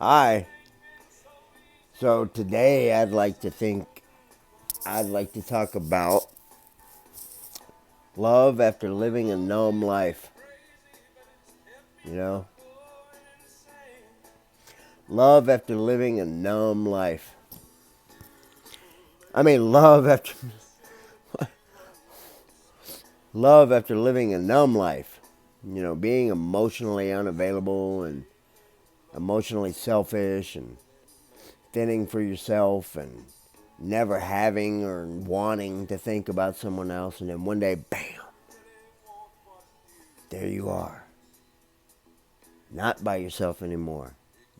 Hi. So today I'd like to talk about love after living a numb life. You know? Love after living a numb life. I mean love after living a numb life. Being emotionally unavailable and emotionally selfish and thinning for yourself and never having or wanting to think about someone else, and then one day, bam, there you are. Not by yourself anymore.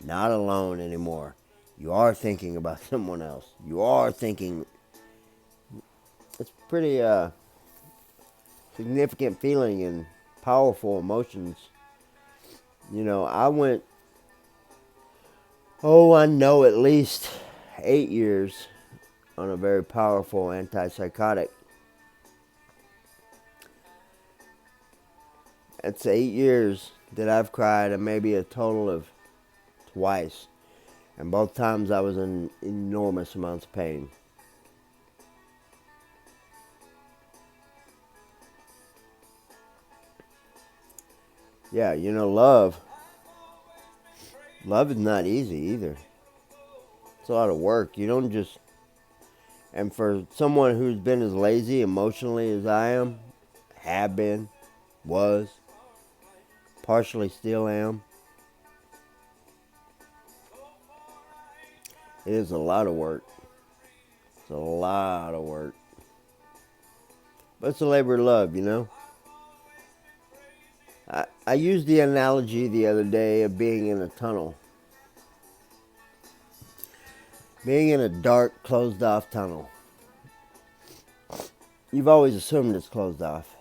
Not alone anymore. You are thinking about someone else. You are thinking. It's pretty significant feeling and powerful emotions. I went, I know at least 8 years on a very powerful antipsychotic. It's 8 years that I've cried, and maybe a total of twice. And both times I was in enormous amounts of pain. Yeah, love is not easy either. It's a lot of work. You don't just, and for someone who's been as lazy emotionally as I am, have been, was, partially still am, it is a lot of work. It's a lot of work. But it's a labor of love. I used the analogy the other day of being in a tunnel. Being in a dark, closed off tunnel. You've always assumed it's closed off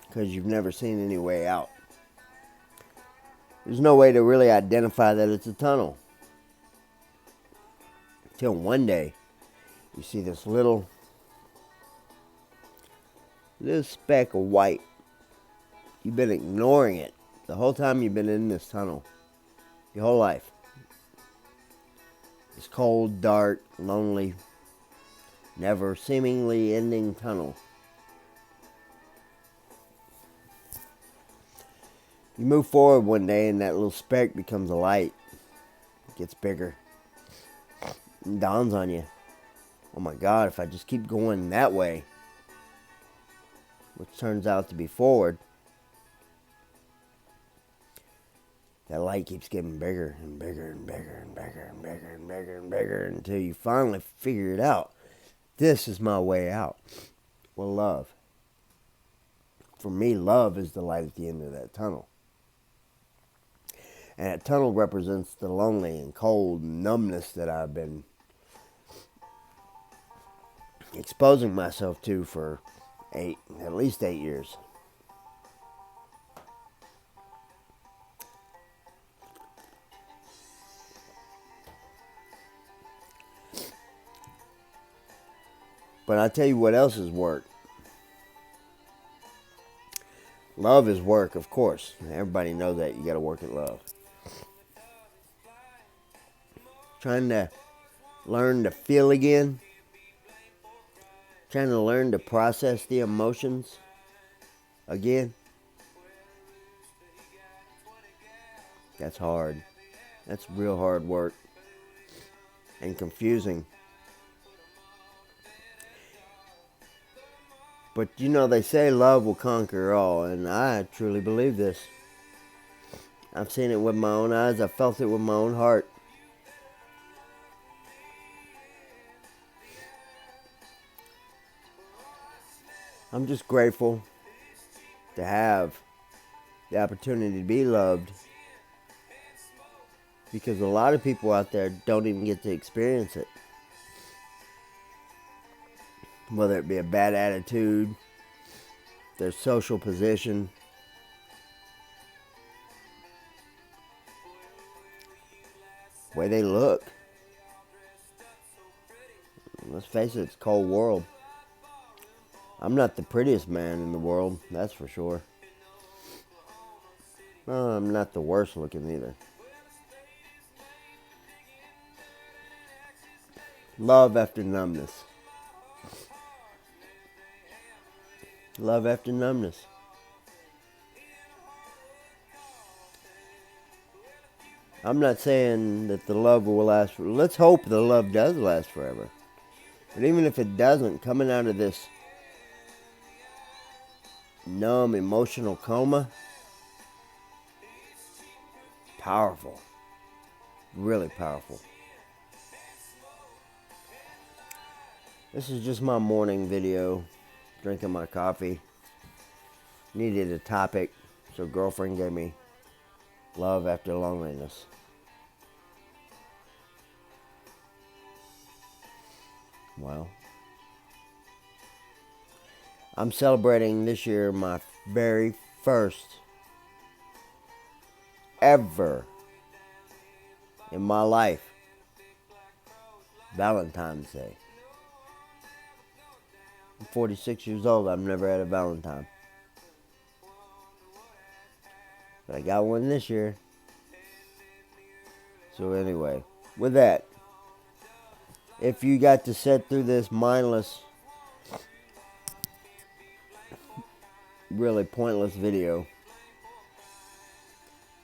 because you've never seen any way out. There's no way to really identify that it's a tunnel. Until one day, you see this little speck of white. You've been ignoring it the whole time you've been in this tunnel. Your whole life. This cold, dark, lonely, never seemingly ending tunnel. You move forward one day and that little speck becomes a light. It gets bigger. It dawns on you. Oh my God, if I just keep going that way, which turns out to be forward, that light keeps getting bigger and bigger and bigger and bigger and bigger and bigger and bigger until you finally figure it out. This is my way out. Well, love. For me, love is the light at the end of that tunnel. And that tunnel represents the lonely and cold numbness that I've been exposing myself to for at least 8 years. But I tell you what else is work. Love is work, of course. Everybody knows that. You got to work at love. Trying to learn to feel again. Trying to learn to process the emotions again. That's hard. That's real hard work. And confusing. But they say love will conquer all, and I truly believe this. I've seen it with my own eyes. I've felt it with my own heart. I'm just grateful to have the opportunity to be loved, because a lot of people out there don't even get to experience it. Whether it be a bad attitude, their social position, the way they look. Let's face it, it's a cold world. I'm not the prettiest man in the world, that's for sure. Well, I'm not the worst looking either. Love after numbness. Love after numbness. I'm not saying that the love will last for. Let's hope the love does last forever. But even if it doesn't, coming out of this numb emotional coma, powerful. Really powerful. This is just my morning video. Drinking my coffee. Needed a topic, so girlfriend gave me love after loneliness. Well, I'm celebrating this year my very first ever in my life Valentine's Day. I'm 46 years old. I've never had a Valentine. But I got one this year. So anyway, with that, if you got to sit through this mindless, really pointless video,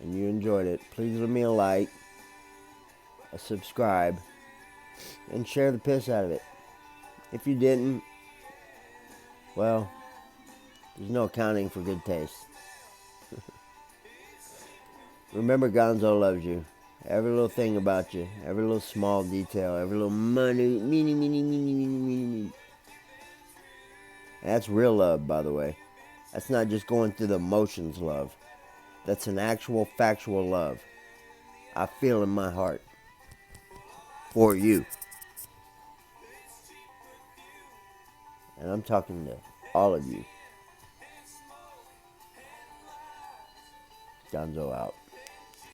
and you enjoyed it, please leave me a like, a subscribe, and share the piss out of it. If you didn't, well, there's no accounting for good taste. Remember, Gonzo loves you. Every little thing about you, every little small detail, every little money, meanie. And that's real love, by the way. That's not just going through the motions love. That's an actual, factual love. I feel in my heart for you. And I'm talking to all of you. Gonzo out.